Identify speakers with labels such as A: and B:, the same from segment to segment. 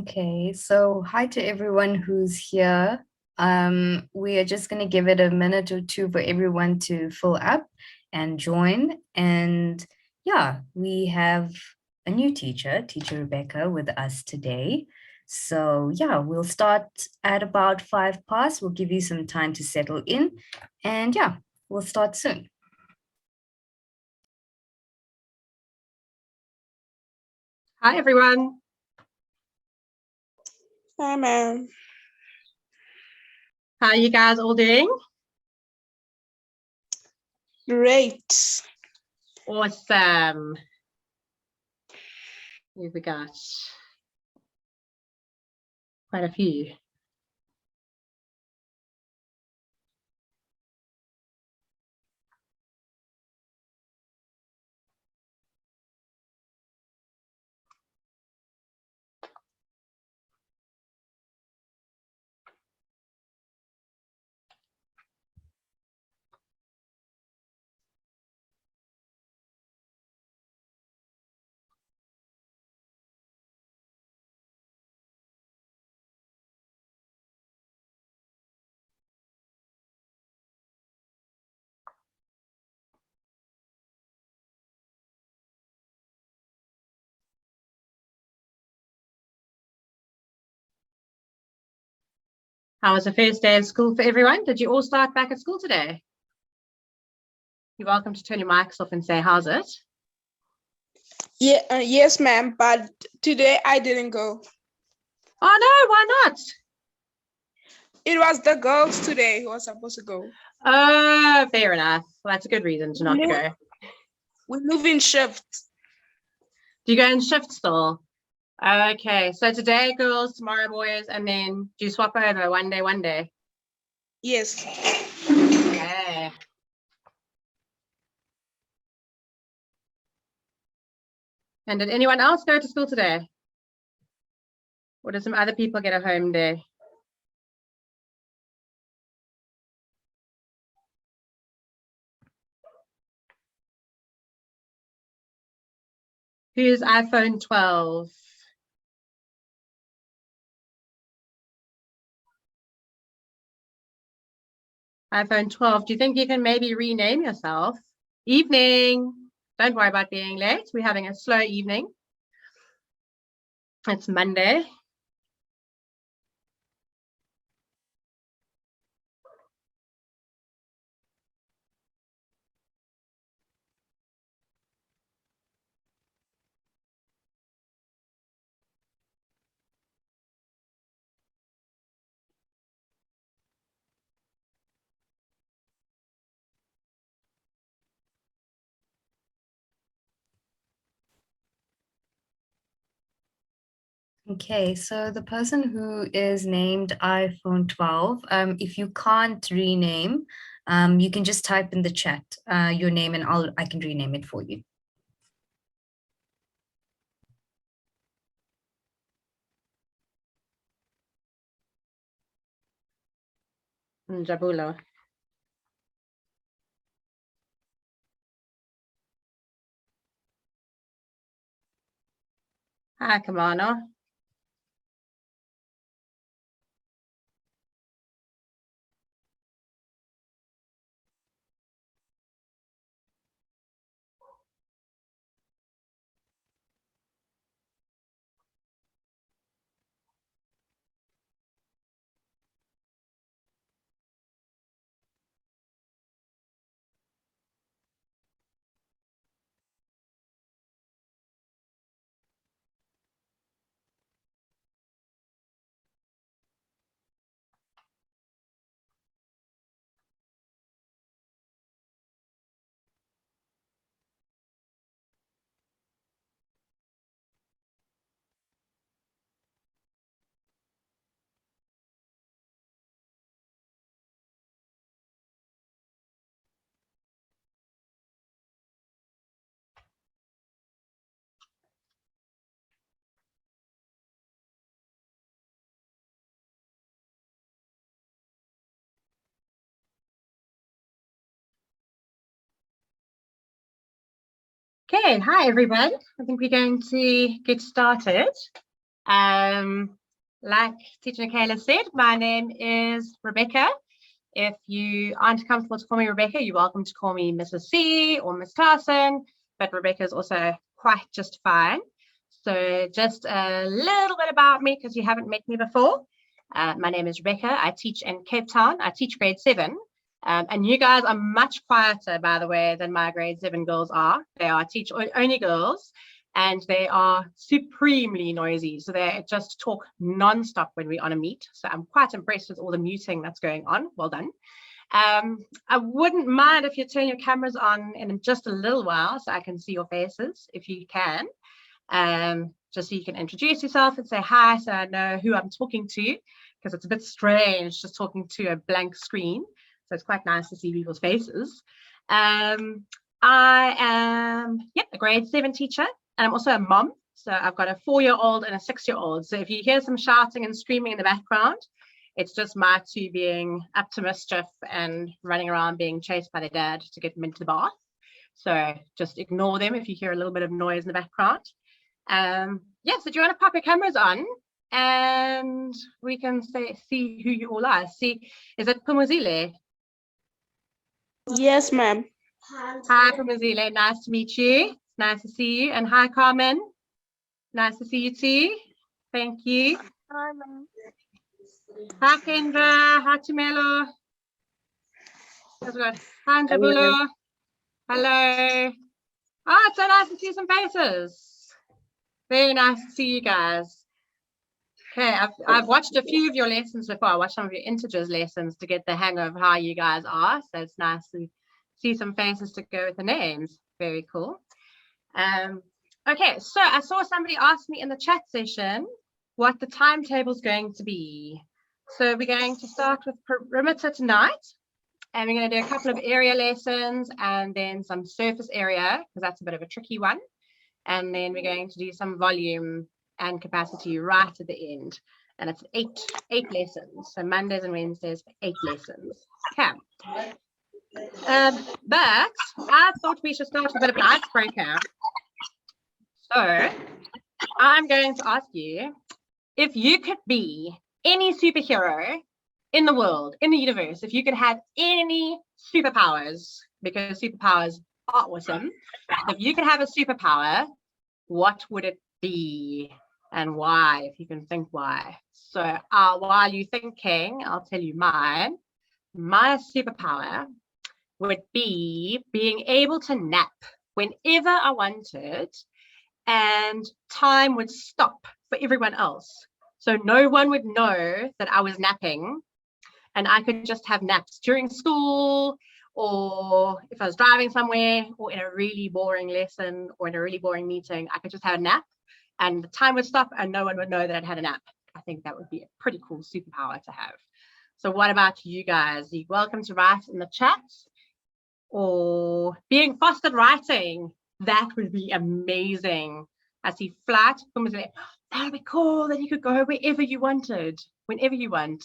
A: Okay, so hi to everyone who's here. We are just going to give it a minute or two for everyone to fill up and join. And yeah, we have a new teacher, Teacher Rebecca, with us today. So yeah, we'll start at about 5 past. We'll give you some time to settle in. And yeah, we'll start soon.
B: Hi, everyone.
C: Hi, ma'am.
B: How are you guys all doing?
C: Great.
B: Awesome. We've got quite a few. How was the first day of school for everyone? Did you all start back at school today? You're welcome to turn your mics off and say, how's it?
C: Yeah, yes, ma'am. But today I didn't go.
B: Oh, no, why not?
C: It was the girls today who were supposed to go.
B: Oh, fair enough. Well, that's a good reason to not go.
C: We move in shifts.
B: Do you go in shift still? Okay, so today girls, tomorrow boys, and then do you swap over one day?
C: Yes.
B: Okay. And did anyone else go to school today? Or did some other people get a home day? Who's iPhone 12? iPhone 12, do you think you can maybe rename yourself? Evening. Don't worry about being late. We're having a slow evening. It's Monday.
A: Okay, so the person who is named iPhone 12, if you can't rename, you can just type in the chat your name and I can rename it for you.
B: Jabulo. Hi, Kamano. Okay, hi everybody. I think we're going to get started. Like Teacher Kayla said, my name is Rebecca. If you aren't comfortable to call me Rebecca, you're welcome to call me Mrs. C or Miss Carson, but Rebecca is also quite just fine. So just a little bit about me, because you haven't met me before. My name is Rebecca. I teach in Cape Town. I teach grade 7. And you guys are much quieter, by the way, than my grade 7 girls are. They are teach only girls, and they are supremely noisy. So they just talk non-stop when we're on a meet. So I'm quite impressed with all the muting that's going on. Well done. I wouldn't mind if you turn your cameras on in just a little while so I can see your faces, if you can. Just so you can introduce yourself and say hi, so I know who I'm talking to, because it's a bit strange just talking to a blank screen. So it's quite nice to see people's faces. I am a grade 7 teacher, and I'm also a mom. So I've got a 4-year-old and a 6-year-old. So if you hear some shouting and screaming in the background, it's just my 2 being up to mischief and running around being chased by their dad to get them into the bath. So just ignore them if you hear a little bit of noise in the background. So do you want to pop your cameras on and we can see who you all are? See, is it Pumuzile?
C: Yes, ma'am.
B: Hi, Pumuzile. Nice to meet you. It's nice to see you. And hi, Carmen. Nice to see you too. Thank you.
C: Hi, ma'am.
B: Hi, Kendra. Hi, Tumelo. Hi, Njabulo. Hello. Oh, it's so nice to see some faces. Very nice to see you guys. Okay, I've watched a few of your lessons before. I watched some of your integers lessons to get the hang of how you guys are. So it's nice to see some faces to go with the names. Very cool. Okay, so I saw somebody ask me in the chat session what the timetable is going to be. So we're going to start with perimeter tonight, and we're going to do a couple of area lessons and then some surface area, because that's a bit of a tricky one. And then we're going to do some volume and capacity right at the end. And it's eight lessons. So Mondays and Wednesdays, 8 lessons. Okay. But I thought we should start with a bit of an icebreaker. So I'm going to ask you, if you could be any superhero in the world, in the universe, if you could have any superpowers, because superpowers are awesome. If you could have a superpower, what would it be and why, if you can think why? So while you're thinking, I'll tell you mine. My superpower would be being able to nap whenever I wanted, and time would stop for everyone else. So no one would know that I was napping, and I could just have naps during school, or if I was driving somewhere, or in a really boring lesson, or in a really boring meeting, I could just have a nap and the time would stop and no one would know that I'd had a nap. I think that would be a pretty cool superpower to have. So what about you guys? You're welcome to write in the chat, or being fostered writing. That would be amazing. I see flight. That would be cool. Then you could go wherever you wanted, whenever you want.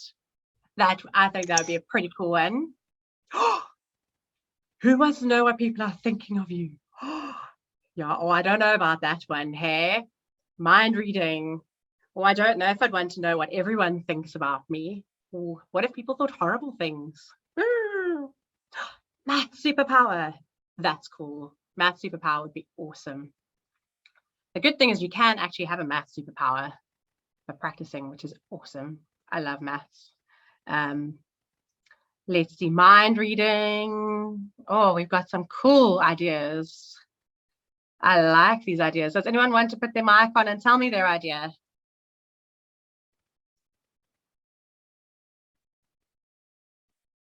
B: I think that would be a pretty cool one. Who wants to know what people are thinking of you? Yeah, I don't know about that one. Hey, mind reading. I don't know if I'd want to know what everyone thinks about me. Or what if people thought horrible things? Math superpower. That's cool. Math superpower would be awesome. The good thing is you can actually have a math superpower for practicing, which is awesome. I love maths. Let's see, mind reading. Oh, we've got some cool ideas. I like these ideas. Does anyone want to put their mic on and tell me their idea?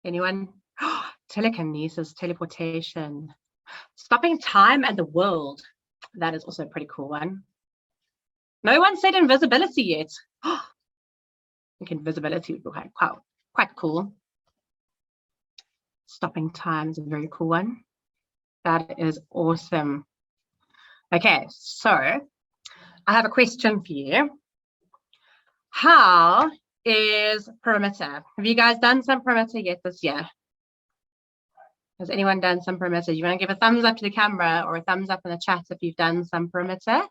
B: Anyone? Telekinesis, teleportation, stopping time and the world. That is also a pretty cool one. No one said invisibility yet. I think invisibility would be quite cool. Stopping time is a very cool one. That is awesome. Okay, so I have a question for you. How is perimeter? Have you guys done some perimeter yet this year? Has anyone done some perimeter? You want to give a thumbs up to the camera or a thumbs up in the chat if you've done some perimeter?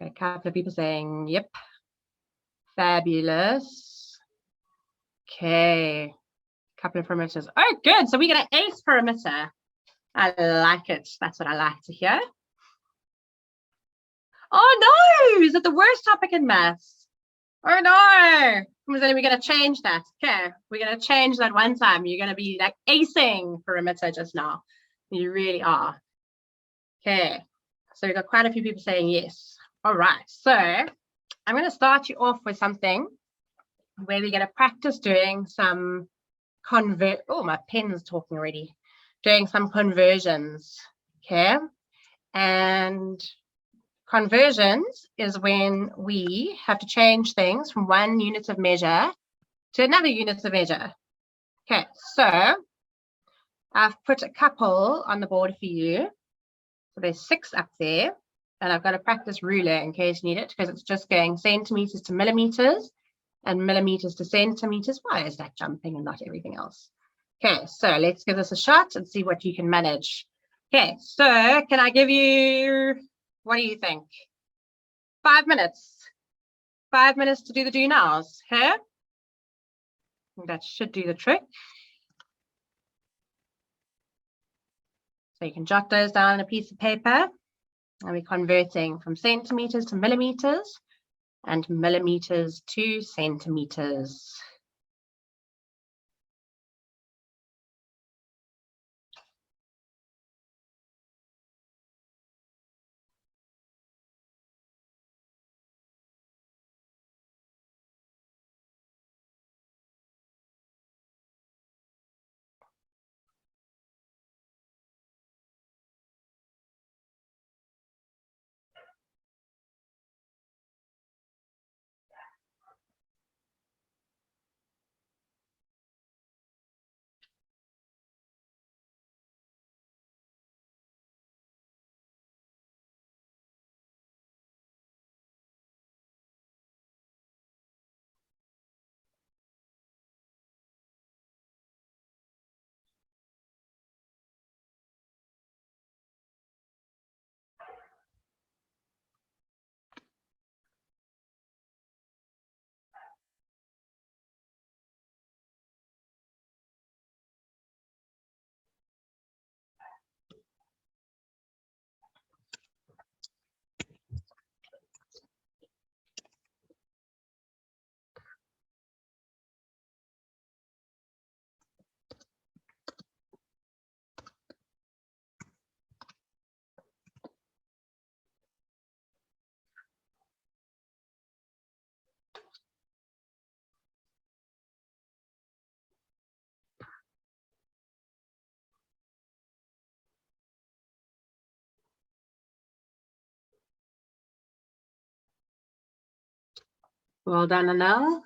B: Got a couple of people saying, yep. Fabulous. Okay. Couple of perimeters. Oh, good. So we're going to ace perimeter. I like it. That's what I like to hear. Oh no, is it the worst topic in maths? Oh no. We're going to change that. Okay, we're going to change that one time. You're going to be like acing perimeter just now. You really are. Okay, so we've got quite a few people saying yes. All right, so I'm going to start you off with something where we're going to practice doing some oh, my pen's talking already. Doing some conversions, okay? And conversions is when we have to change things from one unit of measure to another unit of measure. Okay, so I've put a couple on the board for you. So there's 6 up there, and I've got a practice ruler in case you need it, because it's just going centimeters to millimeters and millimeters to centimeters. Why is that jumping and not everything else? Okay, so let's give this a shot and see what you can manage. Okay, so can I give you, what do you think? 5 minutes. 5 minutes to do the do nows, okay? That should do the trick. So you can jot those down on a piece of paper. And we're converting from centimeters to millimeters and millimeters to centimeters. Well done, Anel.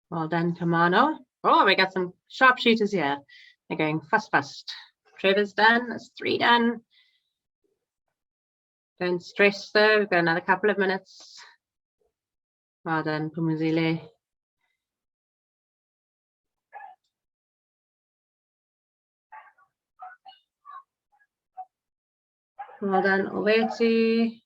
B: Well done, Kamano. Oh, we got some sharpshooters here. They're going fast. Trevor's done. That's 3 done. Don't stress though. We've got another couple of minutes. Well done, Pumuzile. Well done, Oweti.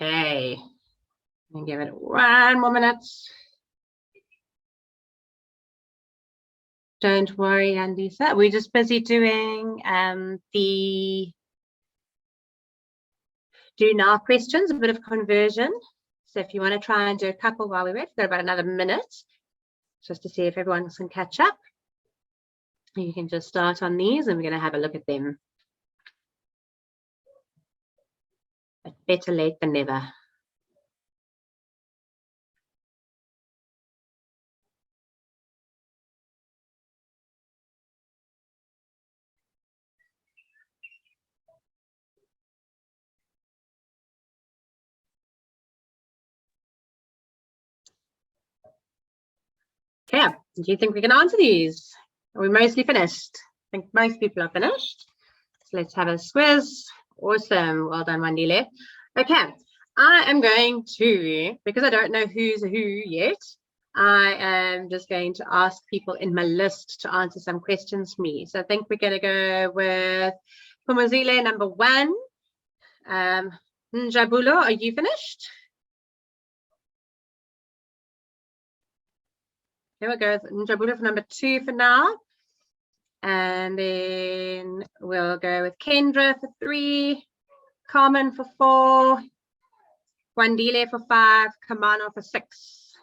B: Okay, and give it 1 more minute. Don't worry, Andisa. We're just busy doing the do now questions, a bit of conversion. So if you want to try and do a couple while we wait, we've got about another minute just to see if everyone can catch up. You can just start on these and we're going to have a look at them. but better late than never. Okay, do you think we can answer these? Are we mostly finished? I think most people are finished. So let's have a squiz. Awesome, well done, Wandile. Okay, I am going to, because I don't know who's who yet, I am just going to ask people in my list to answer some questions for me. So I think we're going to go with Pumazile, number 1. Njabulo, are you finished? Here we go with Njabulo for number 2 for now. And then we'll go with Kendra for 3, Carmen for 4, Wandile for 5, Kamano for 6.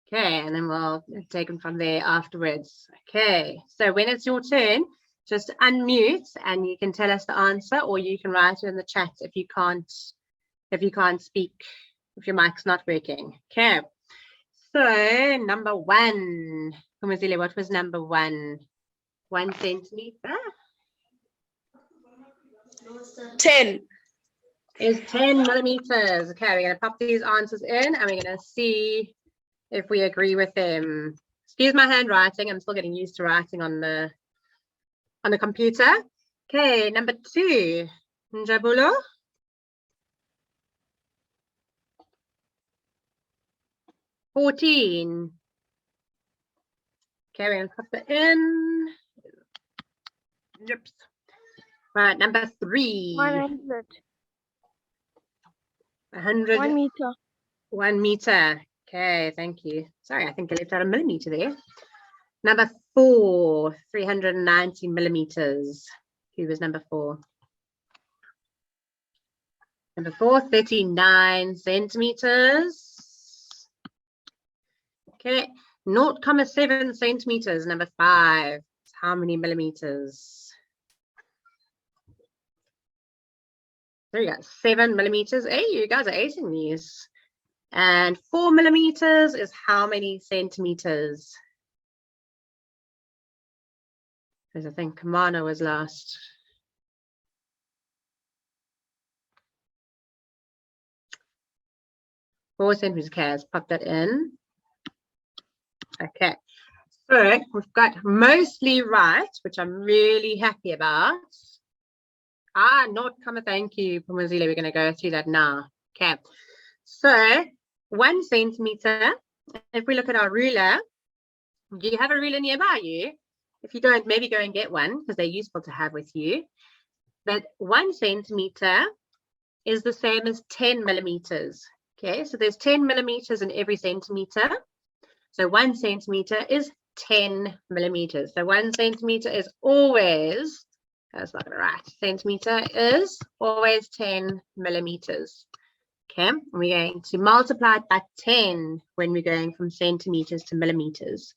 B: Okay, and then we'll take them from there afterwards. Okay, so when it's your turn, just unmute and you can tell us the answer, or you can write it in the chat if you can't speak, if your mic's not working. Okay, so number 1, Kumazile, what was number 1? 1 centimeter?
C: 10.
B: Is 10 millimeters. Okay, we're going to pop these answers in and we're going to see if we agree with them. Excuse my handwriting, I'm still getting used to writing on the computer. Okay, number 2, Njabulo. 14. Okay, we're going to pop that in. Oops. Right, number 3.
D: 100.
B: 100.
D: 1 meter.
B: 1 meter. Okay, thank you. Sorry, I think I left out a millimeter there. Number 4, 390 millimeters. Who was number 4? Number 4, 39 centimeters. Okay, 0.7 centimeters. Number 5. How many millimeters? There you go, 7 millimeters. Hey, you guys are acing these. And 4 millimeters is how many centimeters? Because I think Kamana was last. Four centimeters. Okay, let's pop that in. Okay, so we've got mostly right, which I'm really happy about. Not comma, thank you, Pumazile. We're going to go through that now. Okay, so 1 centimeter. If we look at our ruler, do you have a ruler nearby you? If you don't, maybe go and get one because they're useful to have with you. But 1 centimeter is the same as 10 millimeters. Okay, so there's 10 millimeters in every centimeter. So 1 centimeter is 10 millimeters. So 1 centimeter is always, that's not right, centimeter is always 10 millimeters. Okay, we're going to multiply it by 10 when we're going from centimeters to millimeters.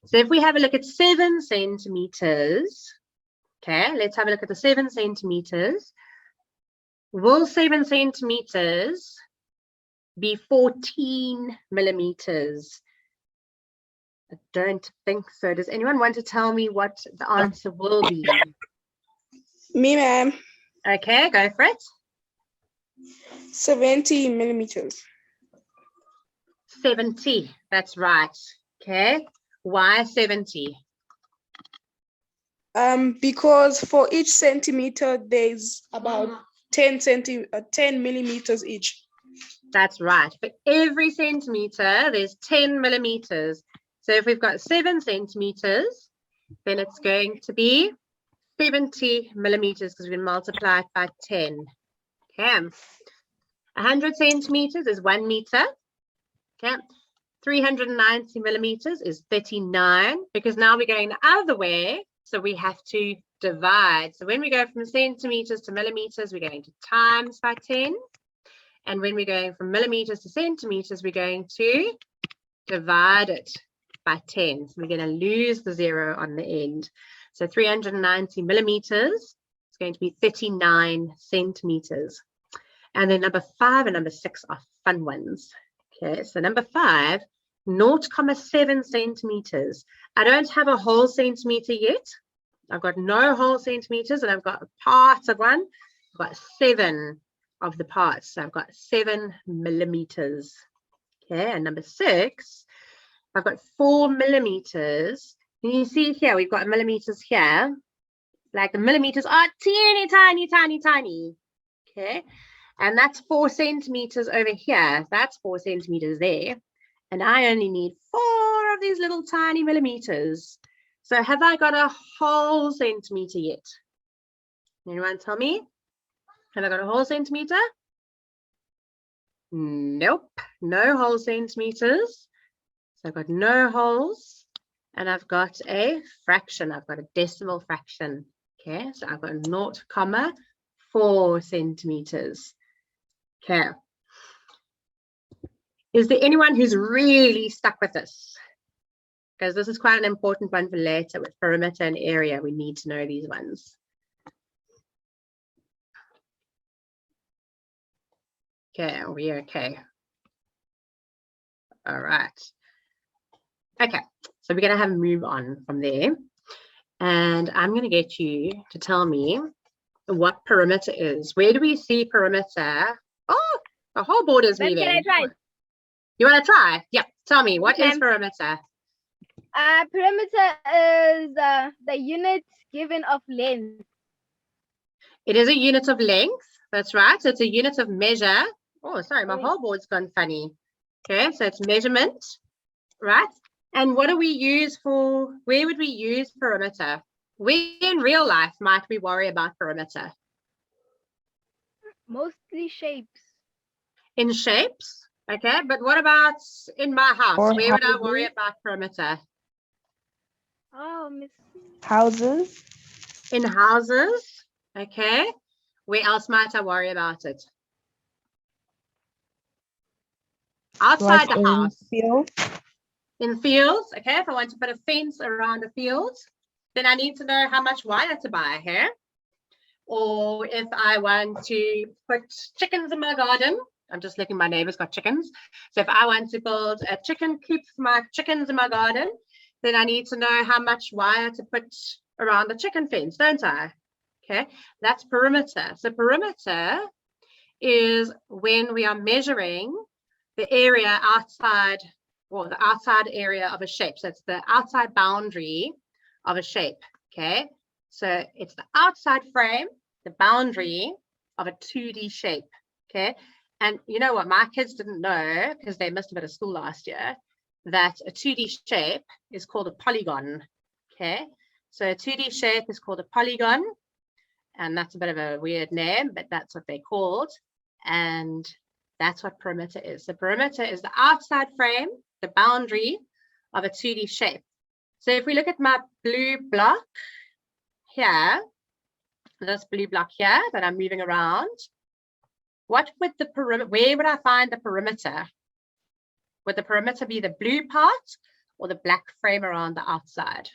B: So if we have a look at 7 centimeters, okay, let's have a look at the 7 centimeters. Will 7 centimeters be 14 millimeters? I don't think so. Does anyone want to tell me what the answer will be?
C: Me, ma'am.
B: Okay, go for it.
C: 70 millimeters.
B: 70, that's right. Okay, why 70?
C: Because for each centimeter, there's about 10 millimeters each.
B: That's right. For every centimeter, there's 10 millimeters. So if we've got 7 centimeters, then it's going to be 70 millimeters because we multiply it by 10. Okay. 100 centimeters is 1 meter. Okay. 390 millimeters is 39 because now we're going the other way. So we have to divide. So when we go from centimeters to millimeters, we're going to times by 10. And when we're going from millimeters to centimeters, we're going to divide it by 10. So we're going to lose the 0 on the end. So 390 millimeters is going to be 39 centimeters. And then number 5 and number 6 are fun ones. Okay, so number 5, 0.7 centimeters. I don't have a whole centimeter yet. I've got no whole centimeters, and I've got parts of one. I've got 7 of the parts. So I've got 7 millimeters. Okay, and number 6, I've got 4 millimeters. And you see here, we've got millimeters here. Like the millimeters are teeny, tiny, tiny, tiny. Okay, and that's 4 centimeters over here. That's 4 centimeters there. And I only need 4 of these little tiny millimeters. So have I got a whole centimeter yet? Anyone tell me? Have I got a whole centimeter? Nope, no whole centimeters. So I've got no holes, and I've got a fraction. I've got a decimal fraction. Okay, so I've got 0.4 centimeters. Okay. Is there anyone who's really stuck with this? Because this is quite an important one for later with perimeter and area. We need to know these ones. Okay, are we okay? All right. Okay, so we're going to have a move on from there. And I'm going to get you to tell me what perimeter is. Where do we see perimeter? Oh, the whole board is moving.
D: Can I try?
B: You want to try? Yeah, tell me, what
D: Okay.
B: is perimeter?
D: Perimeter is the unit given of length.
B: It is a unit of length. That's right. So it's a unit of measure. Oh, sorry, my
D: Wait.
B: whole board's gone funny. Okay, so it's measurement, right? And what do we use for, where would we use perimeter? Where in real life might we worry about perimeter?
D: Mostly shapes.
B: In shapes, okay, but what about in my house?
C: Or
B: Where would I worry
C: houses.
B: about perimeter?
D: Oh, Miss.
C: Houses.
B: In houses, okay. Where else might I worry about it? Outside
C: Like
B: the
C: in
B: house.
C: fields.
B: In fields, okay, if I want to put a fence around a field, then I need to know how much wire to buy here. Or if I want to put chickens in my garden, I'm just looking, my neighbor's got chickens. So if I want to build a chicken coop for my chickens in my garden, then I need to know how much wire to put around the chicken fence, don't I? Okay, that's perimeter. So perimeter is when we are measuring the area outside, or the outside area of a shape. So it's the outside boundary of a shape, okay? So it's the outside frame, the boundary of a 2D shape, okay? And you know what, my kids didn't know, because they must have been at school last year, that a 2D shape is called a polygon, okay? So a 2D shape is called a polygon, and that's a bit of a weird name, but that's what they're called. And that's what perimeter is. The perimeter is the outside frame, the boundary of a 2D shape. So if we look at my blue block here, this blue block here that I'm moving around, what would the perimeter, where would I find the perimeter? Would the perimeter be the blue part or the black frame around the outside?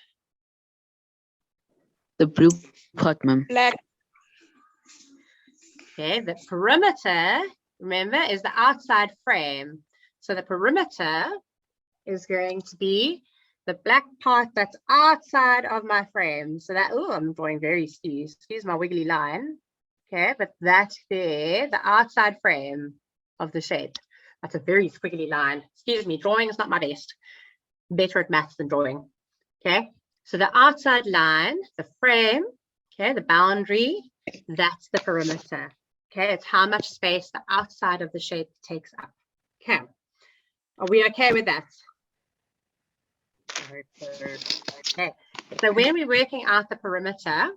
E: The blue part, ma'am.
C: Black.
B: Okay, the perimeter, remember, is the outside frame. So the perimeter is going to be the black part that's outside of my frame. So that, oh, I'm drawing very excuse my wiggly line. Okay, but that's there, the outside frame of the shape. That's a very squiggly line. Excuse me, drawing is not my best. Better at maths than drawing. Okay, so the outside line, the frame, okay, the boundary, that's the perimeter. Okay, it's how much space the outside of the shape takes up. Okay, are we okay with that? Okay, so when we're working out the perimeter,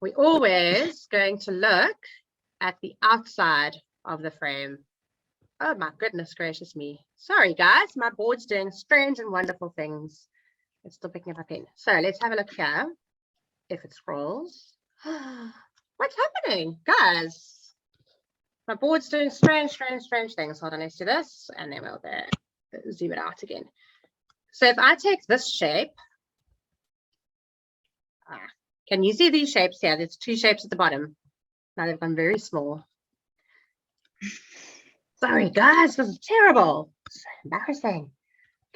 B: we're always going to look at the outside of the frame. Oh my goodness gracious me. Sorry guys, my board's doing strange and wonderful things. It's still picking up a pen. So let's have a look here. If it scrolls. What's happening, guys? My board's doing strange things. Hold on, let's do this, and then we'll zoom it out again. So if I take this shape, can you see these shapes here? There's 2 shapes at the bottom. Now they've gone very small. Sorry, guys, this is terrible. It's embarrassing.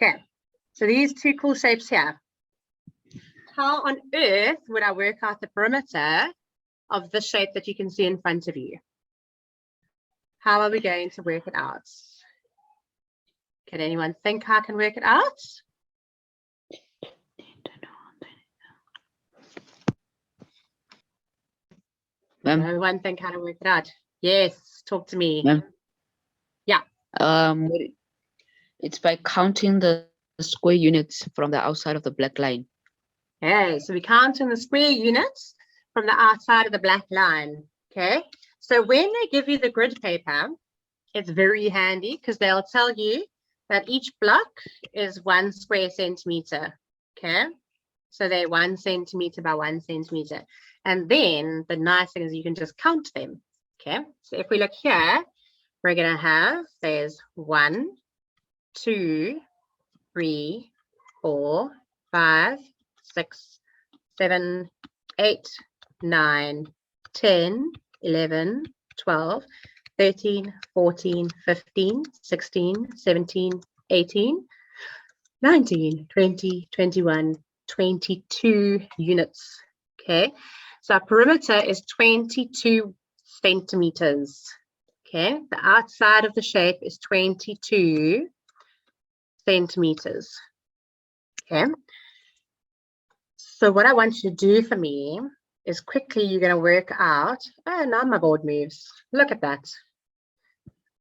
B: Okay, so these two cool shapes here. How on earth would I work out the perimeter of the shape that you can see in front of you? How are we going to work it out? Can anyone think how I can work it out?
E: Ma'am,
B: Everyone think how to work it out? Yes, talk to me.
E: ma'am.
B: Yeah.
E: It's by counting the square units from the outside of the black line.
B: Okay, so we count in the square units from the outside of the black line. Okay, so when they give you the grid paper, it's very handy because they'll tell you that each block is 1 square centimeter. Okay, so they're 1 centimeter by 1 centimeter. And then the nice thing is you can just count them. Okay, so if we look here, we're going to have, there's 1, 2, 3, 4, 5, 6, 7, 8, 9, 10, 11, 12, 13, 14, 15, 16, 17, 18, 19, 20, 21, 22 units. Okay, so our perimeter is 22 centimeters. Okay, the outside of the shape is 22 centimeters. Okay, so what I want you to do for me is quickly you're going to work out, oh, now my board moves, look at that,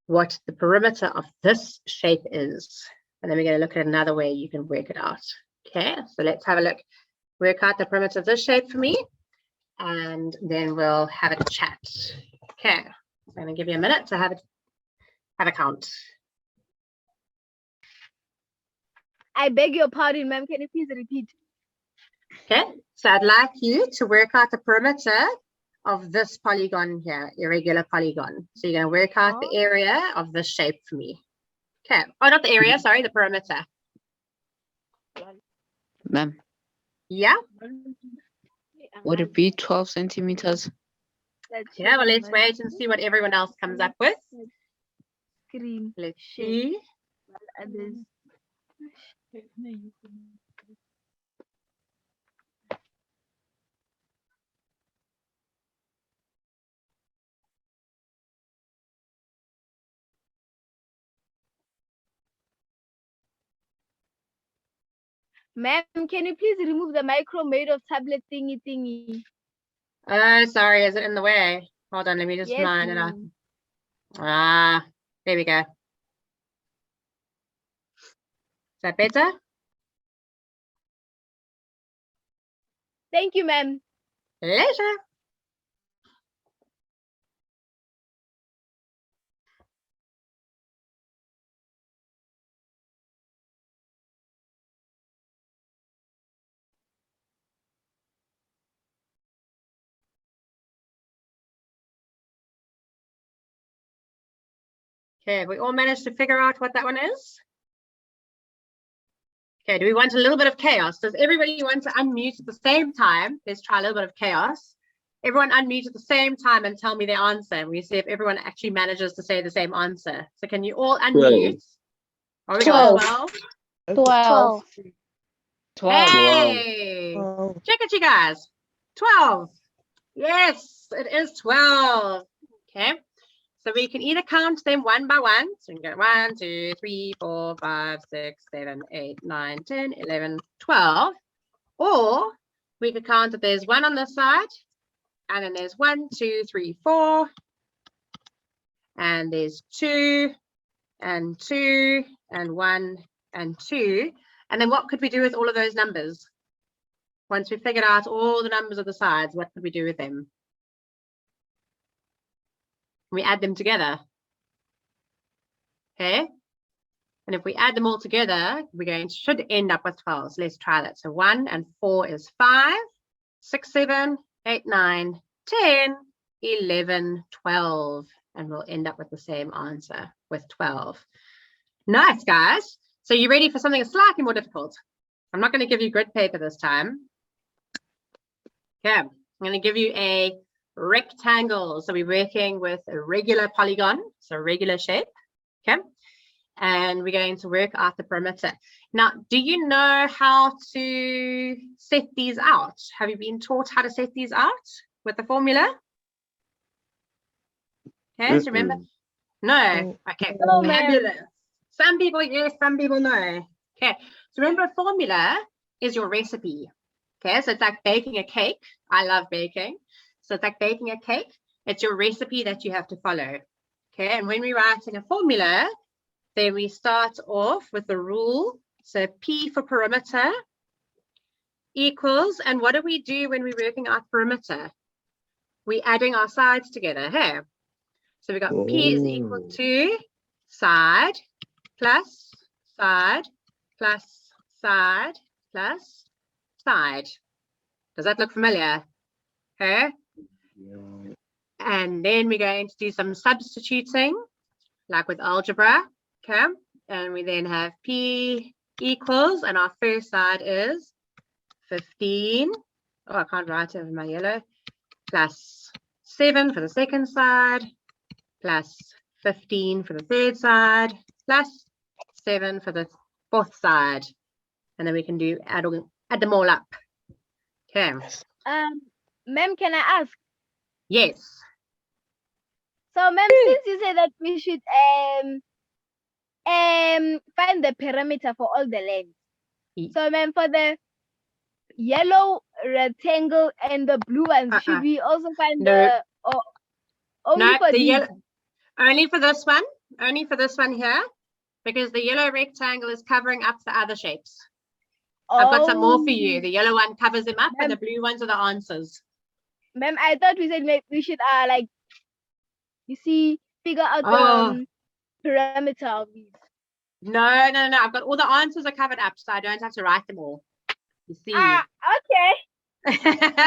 B: what the perimeter of this shape is. And then we're going to look at another way you can work it out. Okay, so let's have a look. Work out the perimeter of this shape for me, and then we'll have a chat. Okay, so I'm going to give you a minute to have a count.
D: I beg your pardon, ma'am. Can you please repeat?
B: Okay, so I'd like you to work out the perimeter of this polygon here, irregular polygon. So you're going to work out the area of this shape for me. Okay, oh, not the area, sorry, the perimeter.
E: Ma'am,
B: Yeah,
E: would it be 12 centimeters?
B: yeah, well, let's wait and see what everyone else comes up with.
D: Screen.
B: Let's see.
D: Others. Ma'am, can you please remove the micro made of tablet thingy?
B: Sorry, is it in the way? Hold on, let me just
D: Yes,
B: line it up.
D: ma'am.
B: Ah, there we go. Is that better?
D: Thank you, ma'am.
B: Pleasure. Okay, we all managed to figure out what that one is? Okay, do we want a little bit of chaos? Does everybody want to unmute at the same time? Let's try a little bit of chaos. Everyone unmute at the same time and tell me their answer. And we see if everyone actually manages to say the same answer. So can you all unmute? Oh, we got 12.
D: 12.
E: 12.
B: Hey! Check it, you guys. 12. Yes, it is 12. Okay. So we can either count them one by one. So we can go 1, 2, 3, 4, 5, 6, 7, 8, 9, 10, 11, 12. Or we could count that there's 1 on this side. And then there's 1, 2, 3, 4. And there's 2 and 2 and 1 and 2. And then what could we do with all of those numbers? Once we figured out all the numbers of the sides, what could we do with them? We add them together. Okay. And if we add them all together, should end up with 12. So let's try that. So 1 and 4 is 5, 6, 7, 8, 9, 10, 11, 12. And we'll end up with the same answer with 12. Nice, guys. So you ready for something slightly more difficult? I'm not going to give you grid paper this time. Okay, I'm going to give you a rectangle. So we're working with a regular polygon, so a regular shape. Okay, and we're going to work out the perimeter. Now, do you know how to set these out? Have you been taught how to set these out with the formula? Okay, so remember? No. Okay,
D: No, ma'am.
B: fabulous. Some people yes, some people no. Okay, so remember, a formula is your recipe. Okay, so it's like baking a cake. I love baking. So it's like baking a cake. It's your recipe that you have to follow. Okay, and when we're writing a formula, then we start off with the rule. So P for perimeter equals, and what do we do when we're working out perimeter? We're adding our sides together, hey? So we got P is equal to side plus side plus side plus side. Does that look familiar? Okay. And then we're going to do some substituting, like with algebra. Okay. And we then have P equals, and our first side is 15. Oh, I can't write it with my yellow. Plus 7 for the second side, plus 15 for the third side, plus 7 for the fourth side. And then we can do add them all up. Okay.
D: Ma'am, can I ask?
B: Yes.
D: So, ma'am, since you say that we should find the perimeter for all the lanes. So, ma'am, for the yellow rectangle and the blue ones, should we also find the only for
B: the
D: these?
B: yellow, only for this one, only for this one here, because the yellow rectangle is covering up the other shapes. I've got some more for you. The yellow one covers them up, and the blue ones are the answers.
D: Ma'am, I thought we said we should like, you see, figure out the perimeter of these.
B: No. I've got all the answers are covered up, so I don't have to write them all. You see.
D: Okay.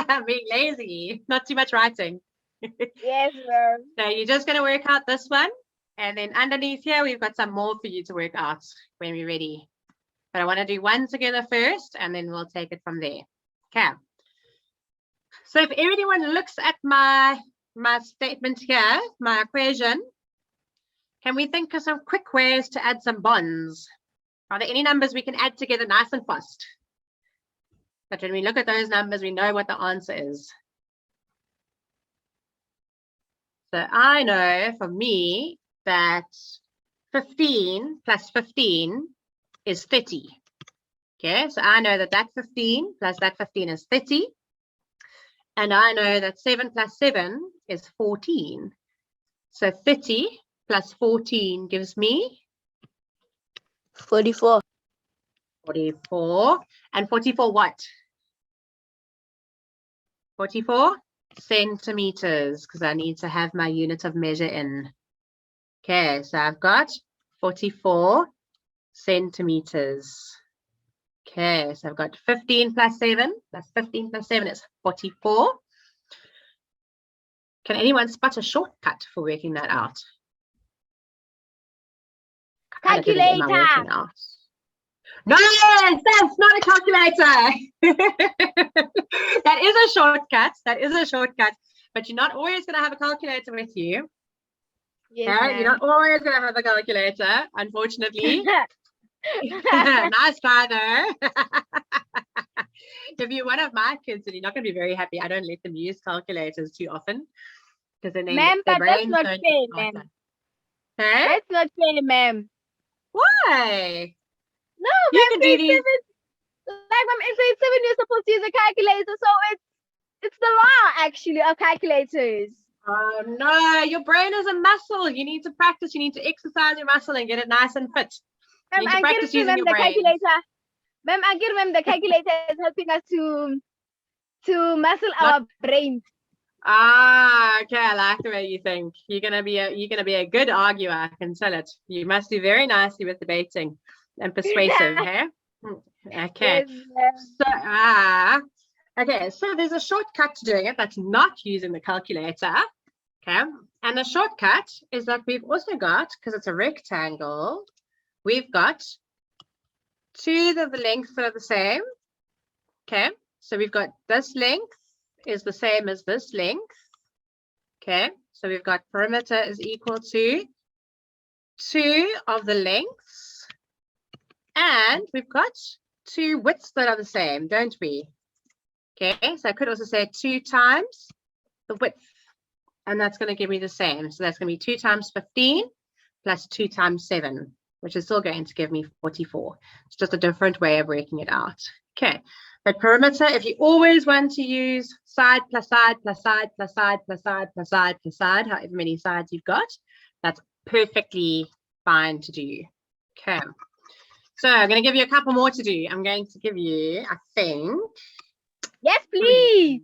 B: I'm being lazy. Not too much writing.
D: Yes, ma'am.
B: So you're just going to work out this one, and then underneath here we've got some more for you to work out when we're ready. But I want to do one together first, and then we'll take it from there. Okay. So if everyone looks at my statement here, my equation, can we think of some quick ways to add some bonds? Are there any numbers we can add together nice and fast? But when we look at those numbers, we know what the answer is. So I know for me that 15 plus 15 is 30. Okay, so I know that 15 plus that 15 is 30. And I know that 7 plus 7 is 14. So 30 plus 14 gives me
E: 44.
B: 44. And 44 what? 44 centimeters, because I need to have my unit of measure in. Okay, so I've got 44 centimeters. Okay, so I've got 15 plus 7, plus 15 plus 7 is 44. Can anyone spot a shortcut for working that out?
D: Calculator.
B: No, that's not a calculator. That is a shortcut. That is a shortcut. But you're not always going to have a calculator with you.
D: Yes,
B: okay? You're not always going to have a calculator, unfortunately.
D: ma'am.
B: Nice try though. If you're one of my kids, then you're not going to be very happy. I don't let them use calculators too often, because then
D: Ma'am,
B: their
D: but that's
B: brains
D: not
B: don't
D: fair,
B: get
D: ma'am.
B: faster. Huh?
D: That's not fair, ma'am.
B: Why?
D: No,
B: You
D: ma'am,
B: can do
D: grade
B: these.
D: 7, like ma'am, in grade 7 you're supposed to use a calculator, so it's the law actually of calculators.
B: Oh no, your brain is a muscle. You need to practice. You need to exercise your muscle and get it nice and fit. You
D: Ma'am,
B: need to
D: I
B: practice
D: get
B: using
D: ma'am
B: your
D: the
B: brain.
D: calculator. Ma'am, I get ma'am the calculator is helping us to muscle our brains.
B: Ah, okay. I like the way you think. You're gonna be a good arguer. I can tell it. You must do very nicely with debating and persuasive. Hey? Okay.
D: Yes, ma'am.
B: So okay. So there's a shortcut to doing it that's not using the calculator. Okay. And the shortcut is that we've also got, because it's a rectangle, we've got two of the lengths that are the same. Okay. So we've got this length is the same as this length. Okay, so we've got perimeter is equal to 2 of the lengths, and we've got 2 widths that are the same, don't we? Okay, so I could also say 2 times the width, and that's going to give me the same. So that's going to be 2 times 15 plus 2 times 7, which is still going to give me 44. It's just a different way of working it out. Okay, but perimeter, if you always want to use side plus side plus side plus side plus side plus side plus side, however many sides you've got, that's perfectly fine to do. Okay, so I'm going to give you a couple more to do. I'm going to give you, I think,
D: Yes, please.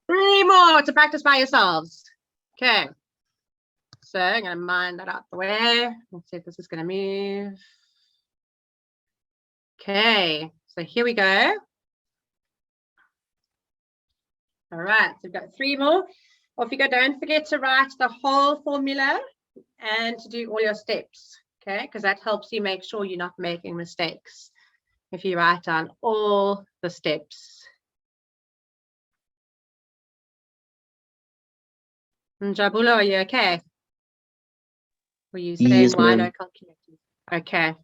B: 3 more to practice by yourselves. Okay, so I'm going to mind that out the way. Let's see if this is going to move. Okay, so here we go. All right, so we've got 3 more. Off you go. Don't forget to write the whole formula and to do all your steps, okay? Because that helps you make sure you're not making mistakes if you write down all the steps. Jabula, are you okay? Were you saying
F: Yes,
B: why
F: ma'am.
B: no calculators? Okay.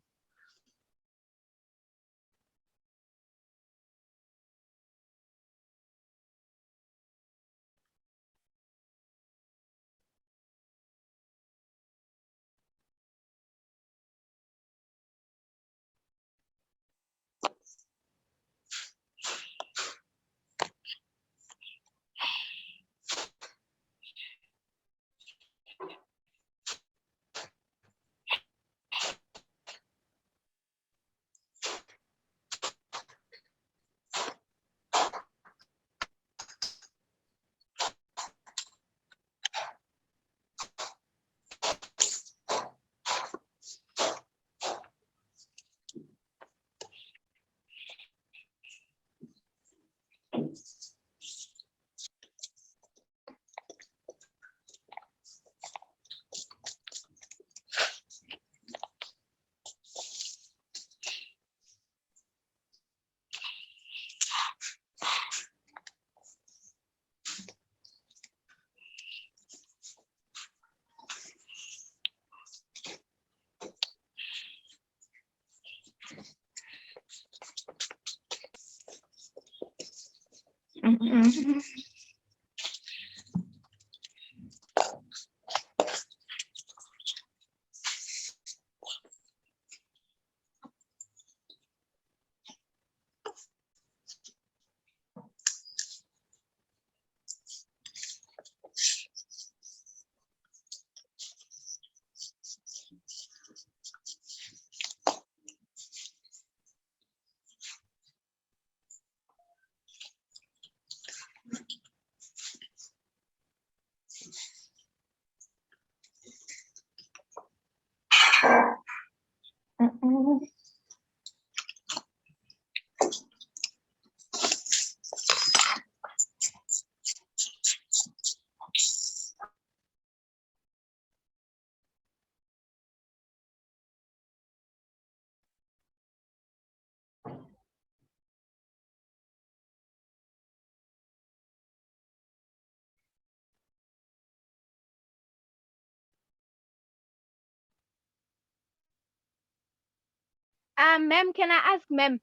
D: Ma'am, can I ask, ma'am?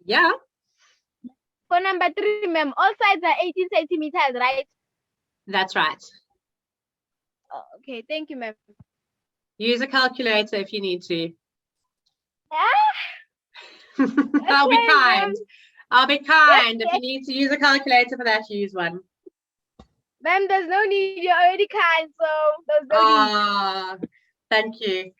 B: Yeah,
D: For number 3, ma'am, all sides are 18 centimeters, right?
B: that's right.
D: Oh, okay, thank you, ma'am.
B: Use a calculator if you need to.
D: Ah,
B: I'll be
D: okay,
B: kind.
D: ma'am.
B: I'll be kind. If
D: Yes.
B: you need to use a calculator for that, use one.
D: Ma'am, there's no need. You're already kind, so there's no need.
B: Ah, thank you.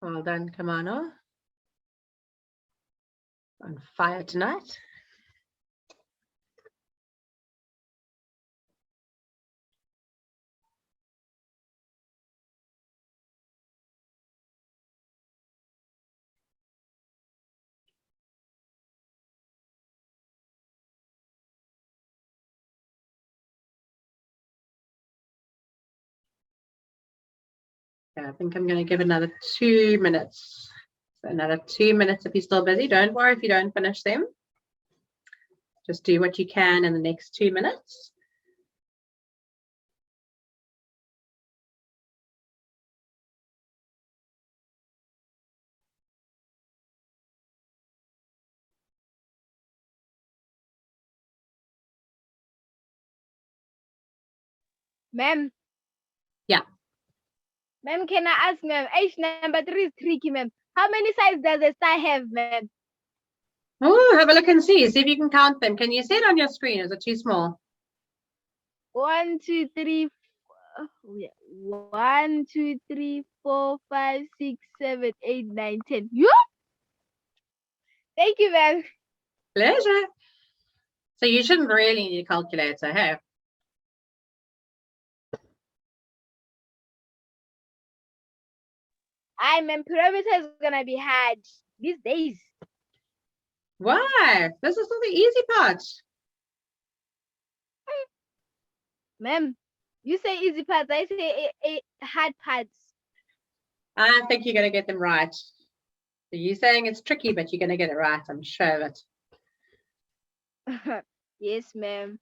B: Well done, Kamano. On fire tonight. Okay, I think I'm going to give another 2 minutes. So another 2 minutes if you're still busy. Don't worry if you don't finish them. Just do what you can in the next 2 minutes.
D: Ma'am.
B: Yeah.
D: Ma'am, can I ask, ma'am? H number 3 is tricky, ma'am. How many sides does a star have, ma'am?
B: Oh, have a look and see. See if you can count them. Can you see it on your screen? Is it too small?
D: 1, 2, 3, 1, 2, 3, 4, 5, 6, 7, 8, 9, 10. You? Thank you, ma'am.
B: Pleasure. So you shouldn't really need a calculator, hey?
D: Ma'am, perimeter is gonna be hard these days.
B: Why? This is not the easy part.
D: Ma'am, you say easy parts, I say hard parts.
B: I think you're going to get them right. So you're saying it's tricky, but you're going to get it right. I'm sure of it.
D: Yes, ma'am.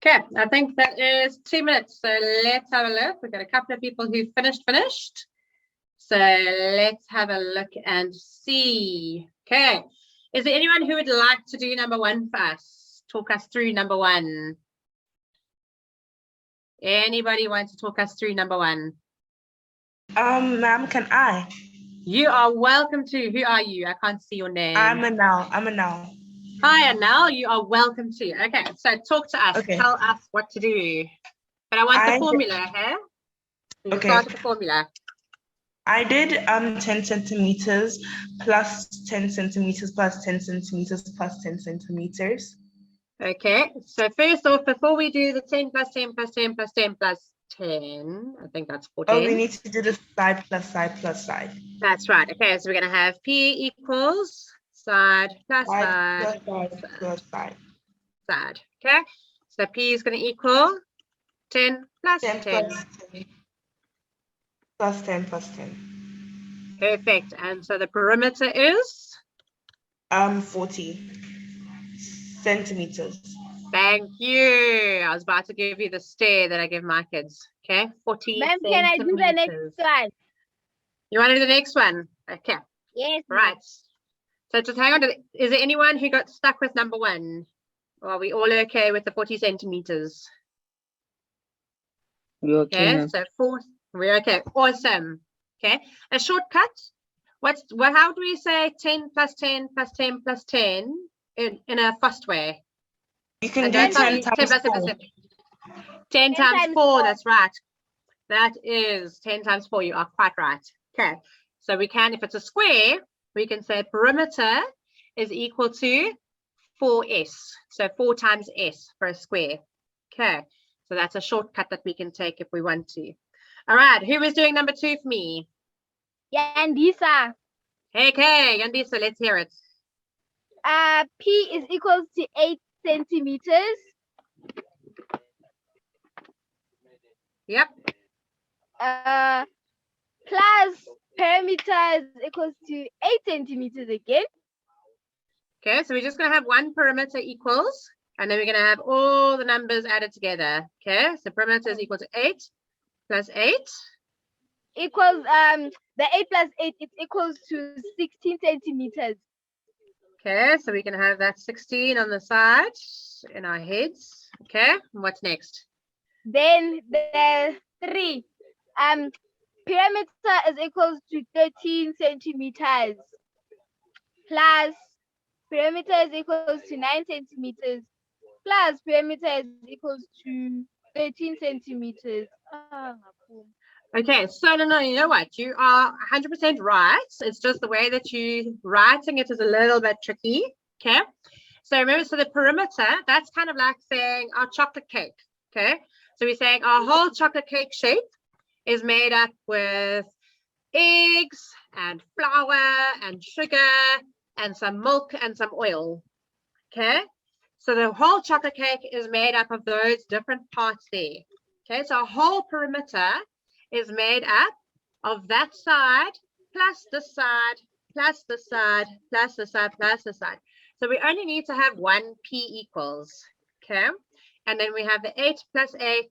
B: Okay, I think that is 2 minutes. So let's have a look. We've got a couple of people who finished. So let's have a look and see. Okay, is there anyone who would like to do number 1 for us? Talk us through number 1. Anybody want to talk us through number 1?
C: Ma'am, can I?
B: You are welcome to. Who are you? I can't see your name.
C: I'm Anal.
B: Hi, Anal. You are welcome to. Okay, so talk to us.
C: Okay.
B: Tell us what to do. But I want the formula, hey? You
C: Okay.
B: start with the formula.
C: I did 10 centimeters plus 10 centimeters plus 10 centimeters plus 10 centimeters.
B: Okay, so first off, before we do the 10 plus 10 plus 10 plus 10 plus 10, I think that's 14.
C: Oh, we need to do the side plus side plus side.
B: That's right. Okay, so we're going to have P equals side plus side
C: plus side.
B: Side. Okay, so P is going to equal 10 plus 10.
C: 10 plus 10 plus 10.
B: Perfect. And so the perimeter is?
C: 40 centimeters.
B: Thank you. I was about to give you the stare that I give my kids. Okay, 40
D: Ma'am,
B: centimeters.
D: can I do the next one?
B: You want to do the next one? Okay.
D: Yes.
B: Right. So just hang on to is there anyone who got stuck with number 1? Or are we all okay with the 40 centimeters?
E: We're okay.
B: Okay, so we're okay. Awesome. Okay, a shortcut. How do we say 10 plus 10 plus 10 plus 10 in a fast way?
C: You can
B: And
C: do 10 times 4.
B: 10 times 4, that's right. That is 10 times 4. You are quite right. Okay, so we can, if it's a square, we can say perimeter is equal to 4s. So 4 times s for a square. Okay, so that's a shortcut that we can take if we want to. All right, who is doing number 2 for me?
D: Yandisa.
B: Okay, Yandisa, let's hear it.
D: P is equal to 8 centimeters.
B: Yep.
D: Plus perimeter is equals to 8 centimeters again.
B: Okay, so we're just going to have one perimeter equals, and then we're going to have all the numbers added together. Okay, so perimeter is equal to 8 plus 8.
D: Equals, the 8 plus 8, it equals to 16 centimeters.
B: Okay, so we can have that 16 on the side in our heads. Okay, what's next?
D: Then the 3. Perimeter is equals to 13 centimeters. Plus perimeter is equals to 9 centimeters. Plus perimeter is equals to 13 centimeters.
B: Okay, so no, you know what? You are 100% right. It's just the way that you writing it is a little bit tricky. Okay, so remember, so the perimeter, that's kind of like saying our chocolate cake. Okay, so we're saying our whole chocolate cake shape is made up with eggs and flour and sugar and some milk and some oil. Okay, So the whole chocolate cake is made up of those different parts there. Okay, so a whole perimeter is made up of that side plus this side plus this side plus this side plus this side. So we only need to have one P equals. Okay, and then we have the 8 plus 8,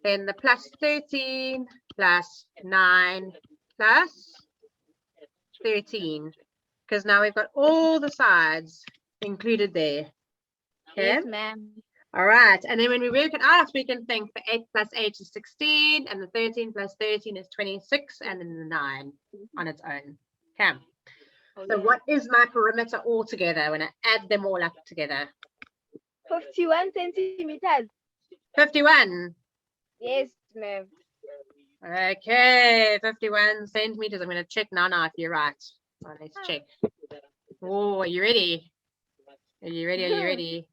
B: then the plus 13 plus 9 plus 13, because now we've got all the sides included there. Okay.
D: Yes, ma'am.
B: All right, and then when we work it out, we can think the 8 plus 8 is 16, and the 13 plus 13 is 26, and then the 9 on its own. Okay. So what is my perimeter altogether when I add them all up together?
D: 51 centimeters.
B: 51.
D: Yes, ma'am.
B: Okay, 51 centimeters. I'm going to check now if you're right. Oh, let's check. Oh, are you ready? Are you ready? Are you ready?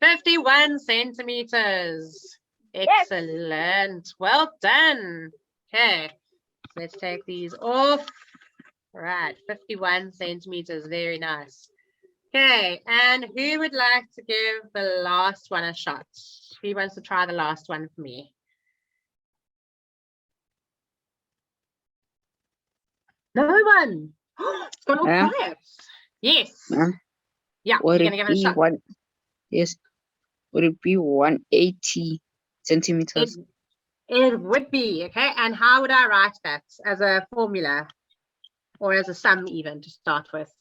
B: 51 centimeters. Excellent. Yes. Well done. Okay, let's take these off. Right, 51 centimeters. Very nice. Okay, and who would like to give the last one a shot? Who wants to try the last one for me? No one. It's gone all quiet. Yes. Yeah, you're going to give it a shot.
E: Yes. Would it be 180 centimeters?
B: It would be. Okay, and how would I write that? As a formula or as a sum even to start with?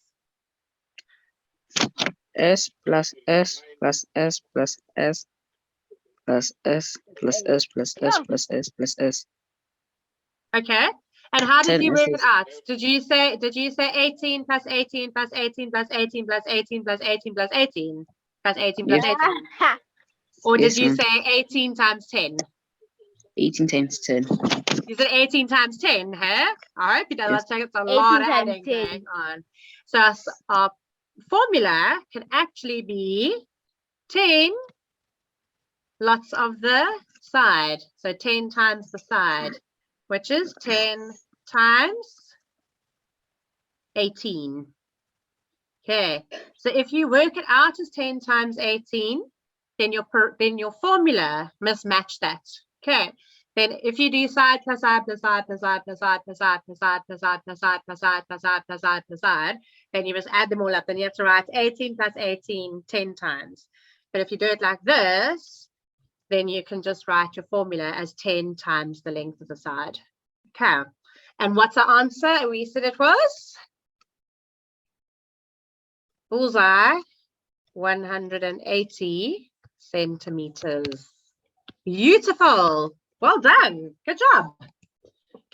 E: S plus S plus S plus S plus S plus S plus S plus S plus S.
B: Okay. And how did you work it out? Did you say 18 plus 18 plus 18 plus 18 plus 18 plus 18 plus 18 plus 18 plus 18? Or did you say 18 times 10?
E: 18 times 10.
B: You said 18 times 10, huh? I hope you know that's like it's a lot of adding going on. So our formula can actually be 10 lots of the side. So 10 times the side, which is 10 times 18. Okay, so if you work it out as 10 times 18, then your formula must match that. Okay, then if you do side plus side plus side plus side plus side plus side plus side plus side plus side plus side plus side plus side plus side, then you must add them all up. Then you have to write 18 plus 18 10 times. But if you do it like this, then you can just write your formula as 10 times the length of the side. Okay, and what's the answer? We said it was bullseye, 180 centimeters. Beautiful. Well done. Good job.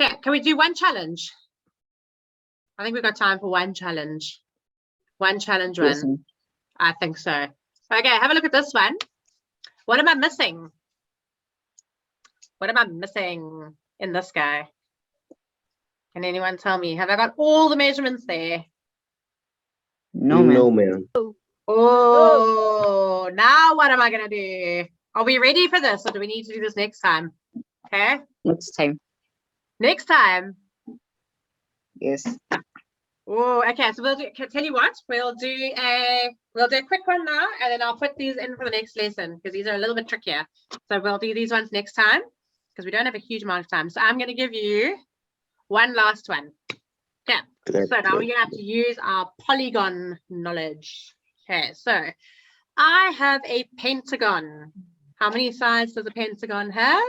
B: Okay, can we do one challenge? I think we've got time for one challenge. One challenge run. Yes. I think so. Okay, have a look at this one. What am I missing? What am I missing in this guy? Can anyone tell me? Have I got all the measurements there?
E: No, ma'am.
F: No, ma'am.
B: Oh, now what am I going to do? Are we ready for this or do we need to do this next time? Okay.
E: Next time.
B: Next time?
E: Yes.
B: Oh, okay. So we'll do, tell you what, we'll do a quick one now and then I'll put these in for the next lesson because these are a little bit trickier. So we'll do these ones next time because we don't have a huge amount of time. So I'm going to give you one last one. Okay. So now we're going to have to use our polygon knowledge. Okay. So I have a pentagon. How many sides does a pentagon have?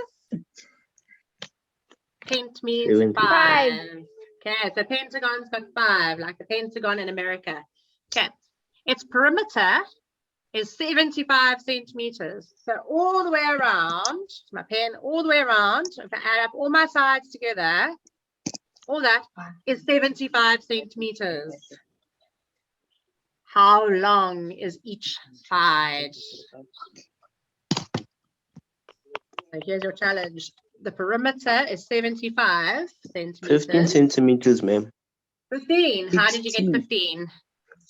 B: Pent means 5. Okay, so pentagon's got 5, like the Pentagon in America. Okay, its perimeter is 75 centimeters. So all the way around, my pen, all the way around, if I add up all my sides together, all that is 75 centimeters. How long is each side? So here's your challenge. The perimeter is 75 centimeters.
F: 15 centimeters, ma'am.
B: 15. How did you get 15?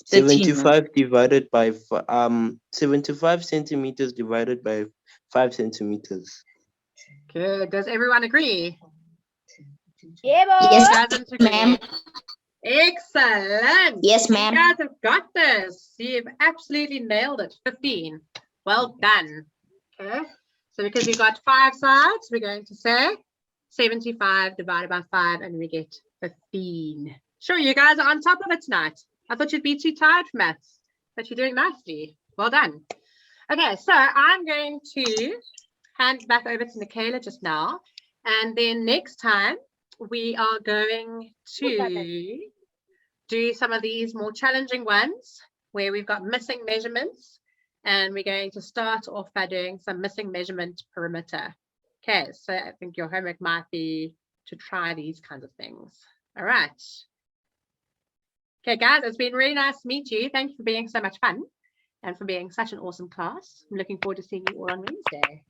F: 75 divided by 75 centimeters divided by 5 centimeters.
B: Good. Does everyone agree?
D: Yeah,
B: yes, doesn't agree. Excellent.
G: Yes, ma'am.
B: You guys have got this. You've absolutely nailed it. 15. Well done. Okay. So because we've got 5 sides, we're going to say 75 divided by 5 and we get 15. Sure, you guys are on top of it tonight. I thought you'd be too tired for maths, but you're doing nicely. Well done. Okay, so I'm going to hand back over to Michaela just now. And then next time, we are going to do some of these more challenging ones where we've got missing measurements. And we're going to start off by doing some missing measurement perimeter. Okay, so I think your homework might be to try these kinds of things. All right. Okay, guys, it's been really nice to meet you. Thank you for being so much fun and for being such an awesome class. I'm looking forward to seeing you all on Wednesday.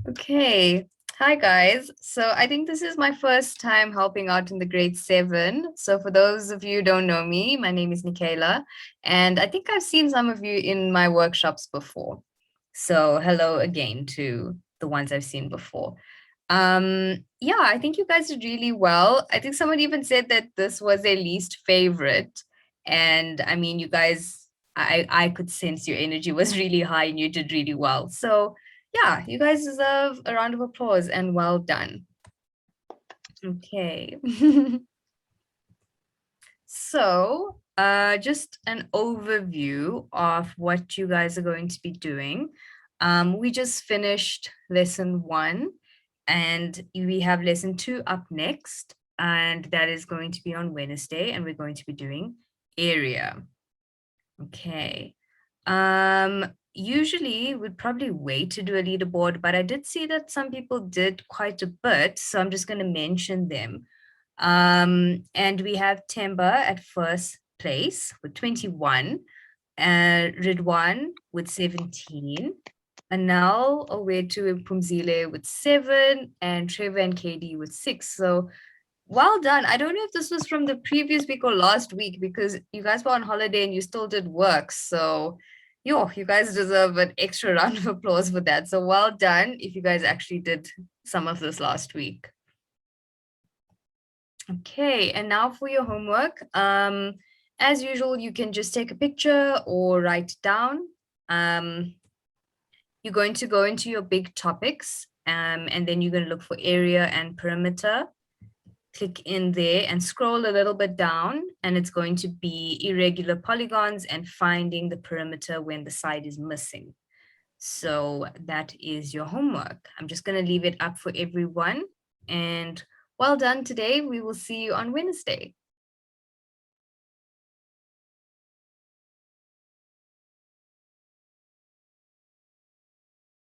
A: Okay. Hi, guys. So I think this is my first time helping out in the grade 7. So for those of you who don't know me, my name is Michaela, and I think I've seen some of you in my workshops before. So hello again to the ones I've seen before. Yeah, I think you guys did really well. I think someone even said that this was their least favorite. And I mean, you guys, I could sense your energy was really high and you did really well. So yeah, you guys deserve a round of applause and well done. Okay. So just an overview of what you guys are going to be doing. We just finished lesson 1 and we have lesson 2 up next, and that is going to be on Wednesday, and we're going to be doing area. Okay. Usually we'd probably wait to do a leaderboard, but I did see that some people did quite a bit, so I'm just going to mention them. And we have Temba at first place with 21, Ridwan with 17, Anal Owetu and Pumzile with 7, and Trevor and KD with 6. So well done. I don't know if this was from the previous week or last week because you guys were on holiday and you still did work. So yo, you guys deserve an extra round of applause for that. So well done if you guys actually did some of this last week. Okay, and now for your homework. As usual, you can just take a picture or write it down. You're going to go into your big topics, and then you're going to look for area and perimeter. Click in there and scroll a little bit down, and it's going to be irregular polygons and finding the perimeter when the side is missing. So that is your homework. I'm just going to leave it up for everyone, and well done today. We will see you on Wednesday.